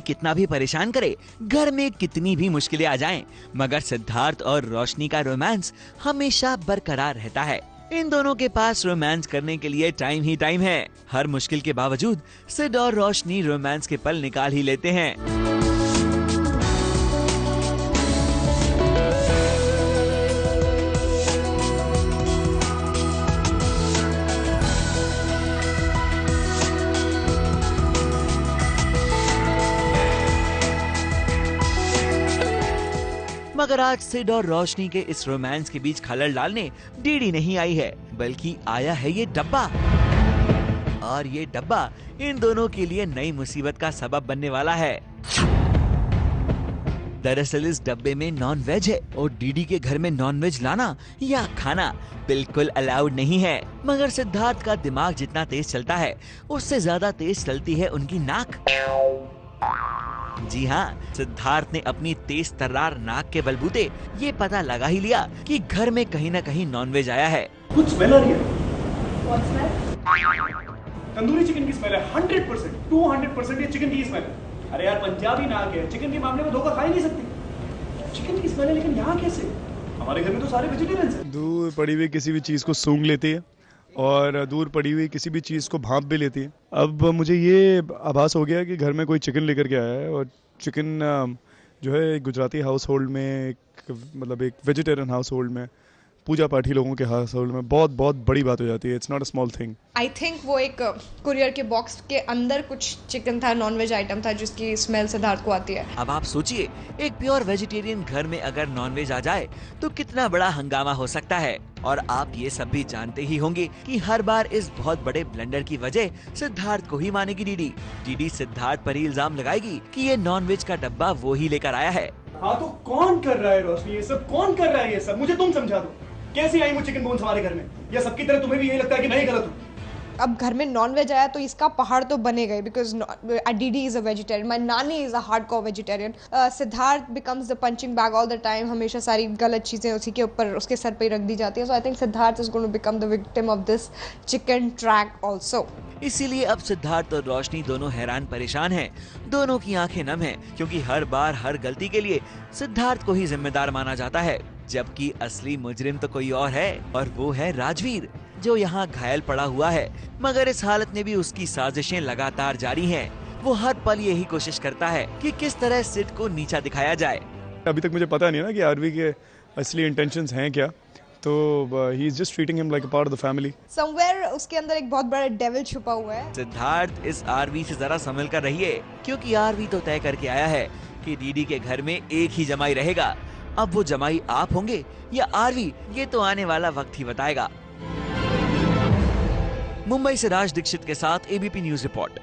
कितना भी परेशान करे, घर में कितनी भी मुश्किलें आ जाएं, मगर सिद्धार्थ और रोशनी का रोमांस हमेशा बरकरार रहता है। इन दोनों के पास रोमांस करने के लिए टाइम ही टाइम है। हर मुश्किल के बावजूद सिड और रोशनी रोमांस के पल निकाल ही लेते हैं। मगर आज सिड और रोशनी के इस रोमांस के बीच खलल डालने डीडी नहीं आई है, बल्कि आया है ये डब्बा। और ये डब्बा इन दोनों के लिए नई मुसीबत का सबब बनने वाला है। दरअसल इस डब्बे में नॉन वेज है और डीडी के घर में नॉन वेज लाना या खाना बिल्कुल अलाउड नहीं है। मगर सिद्धार्थ का दिमाग जितना तेज चलता है, उससे ज्यादा तेज चलती है उनकी नाक। जी हाँ, सिद्धार्थ ने अपनी तेज तर्रार नाक के बलबूते ये पता लगा ही लिया कि घर में कहीं न कहीं नॉनवेज आया है। कुछ स्मेल आ रही है। What smell? तंदूरी चिकन की स्मेल है। 100%, 200% ये चिकन की स्मेल है। अरे यार, पंजाबी नाक है, चिकन के मामले में धोखा खा ही नहीं सकती। चिकन की स्मेल है, लेकिन यहाँ कैसे? हमारे घर में तो सारे वेजिटेरियंस हैं। दूर पड़ी हुई किसी भी चीज को सूंघ लेती है और दूर पड़ी हुई किसी भी चीज़ को भांप भी लेती है। अब मुझे ये आभास हो गया कि घर में कोई चिकन लेकर के आया है और चिकन जो है गुजराती हाउस होल्ड में एक वेजिटेरियन हाउस होल्ड में, पूजा पाठी लोगों के हाउस होल्ड में बहुत बहुत बड़ी बात हो जाती है। It's not a small thing. I think वो एक कुरियर के बॉक्स के अंदर कुछ चिकन था, नॉनवेज आइटम था, जिसकी स्मेल सिद्धार्थ को आती है। अब आप सोचिए, एक प्योर वेजिटेरियन घर में अगर नॉनवेज आ जाए तो कितना बड़ा हंगामा हो सकता है। और आप ये सब भी जानते ही होंगे कि हर बार इस बहुत बड़े ब्लंडर की वजह सिद्धार्थ को ही मानेगी डीडी। डीडी सिद्धार्थ पर ही इल्जाम लगाएगी कि ये नॉनवेज का डब्बा वो ही लेकर आया है। हाँ तो कौन कर रहा है रोशनी ये सब? कौन कर रहा है ये सब? मुझे तुम समझा दो। कैसे आई वो चिकन बोन्स हमारे घर में? या सबकी तरह तुम्हें भी यही लगता है कि मैं ही गलत हूँ? अब घर में नॉनवेज आया तो इसका पहाड़ तो बनेगा ही, बिकॉज डीडी इज अ वेजिटेरियन, माय नानी is a hardcore vegetarian. Siddharth becomes the punching bag all the time. हमेशा सारी गलत चीजें उसी के ऊपर, उसके सर पे ही रख दी जाती है। So I think Siddharth is going to become the victim of this chicken track also. इसीलिए अब सिद्धार्थ और रोशनी दोनों हैरान परेशान हैं। दोनों की आंखें नम हैं, क्योंकि हर बार हर गलती के लिए सिद्धार्थ को ही जिम्मेदार माना जाता है, जबकि असली मुजरिम तो कोई और है, और वो है राजवीर, जो यहाँ घायल पड़ा हुआ है। मगर इस हालत में भी उसकी साजिशें लगातार जारी हैं। वो हर पल यही कोशिश करता है कि किस तरह सिड को नीचा दिखाया जाए। अभी तक मुझे पता नहीं ना कि आरवी के असली इंटेंशंस हैं क्या, तो he is just treating him like a part of the family. Somewhere उसके अंदर एक बहुत बड़ा डेविल छुपा हुआ है। सिद्धार्थ इस आरवी से जरा संभल कर रहिए, क्योंकि आरवी तो तय करके आया है कि डीडी के घर में एक ही जमाई रहेगा। अब वो जमाई आप होंगे या आरवी, ये तो आने वाला वक्त ही बताएगा। मुंबई से राज दीक्षित के साथ एबीपी न्यूज रिपोर्ट।